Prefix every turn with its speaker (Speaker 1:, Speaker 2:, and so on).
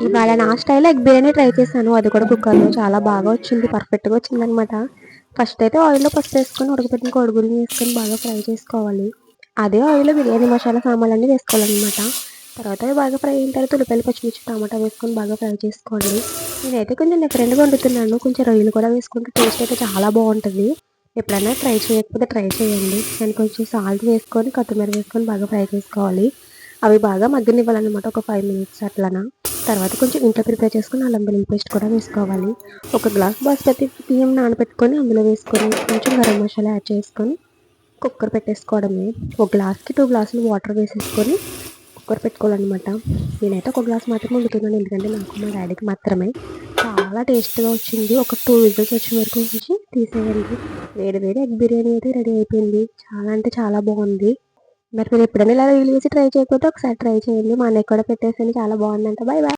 Speaker 1: ఇవాళ నా style egg biryani try చేశాను. అది కూడా కుక్కర్‌లో చాలా బాగా వచ్చింది. పర్ఫెక్ట్‌గా వచ్చిందనమాట. ఫస్ట్ అయితే ఆయిల్‌లో పసుపేసుకొని ఉడకబెట్టిన కోడిగుడ్డుని వేసుకొని బాగా ఫ్రై చేసుకోవాలి. అదే ఆయిల్‌లో బిర్యానీ మసాలా సామాన్లన్నీ వేసుకోవాలనమాట. తర్వాత అవి బాగా ఫ్రై అయిన తర్వాత ఉల్లిపాయలు, పచ్చిమిర్చి, టమాటా వేసుకొని బాగా ఫ్రై చేసుకోండి. నేనైతే కొంచెం డిఫరెంట్‌గా వండుతున్నాను. కొంచెం రొయ్యలు కూడా వేసుకుంటే టేస్ట్ అయితే చాలా బావుంటది. ఎప్పుడైనా ట్రై చేయకపోతే ట్రై చేయండి. నేను కొంచెం సాల్ట్ వేసుకొని, కొత్తిమీర వేసుకొని బాగా ఫ్రై చేసుకోవాలి. అవి బాగా మగ్గనివ్వాలనమాట ఒక 5 మినిట్స్ అట్లన. తర్వాత కొంచెం ఇంట్లో ప్రిపేర్ చేసుకుని అల్లం వెల్లుల్లి పేస్ట్ కూడా వేసుకోవాలి. ఒక గ్లాస్ బాస్మతి బియ్యం నానబెట్టుకొని అందులో వేసుకొని కొంచెం గరం మసాలా యాడ్ చేసుకొని కుక్కర్ పెట్టేసుకోవడమే. ఒక గ్లాస్‌కి 2 గ్లాసులు వాటర్ వేసేసుకొని కుక్కర్ పెట్టుకోవాలనమాట. నేనైతే ఒక గ్లాస్ మాత్రమే వండుతున్నాను. ఎందుకంటే నాకు, మా డ్యాడీకి మాత్రమే. చాలా టేస్ట్‌గా వచ్చింది. ఒక 2 విజిల్స్ వచ్చే వరకు ఉంచి తీసేయండి. వేడి వేడి ఎగ్ బిర్యానీ అయితే రెడీ అయిపోయింది. చాలా అంటే చాలా బాగుంది. మరి మీరు ఎప్పుడైనా ఇలా వీలు చేసి ట్రై చేయకపోతే ఒకసారి ట్రై చేయండి. మా అన్నయ్య కూడా పెట్టేసాను. చాలా బాగుందంట. Bye bye.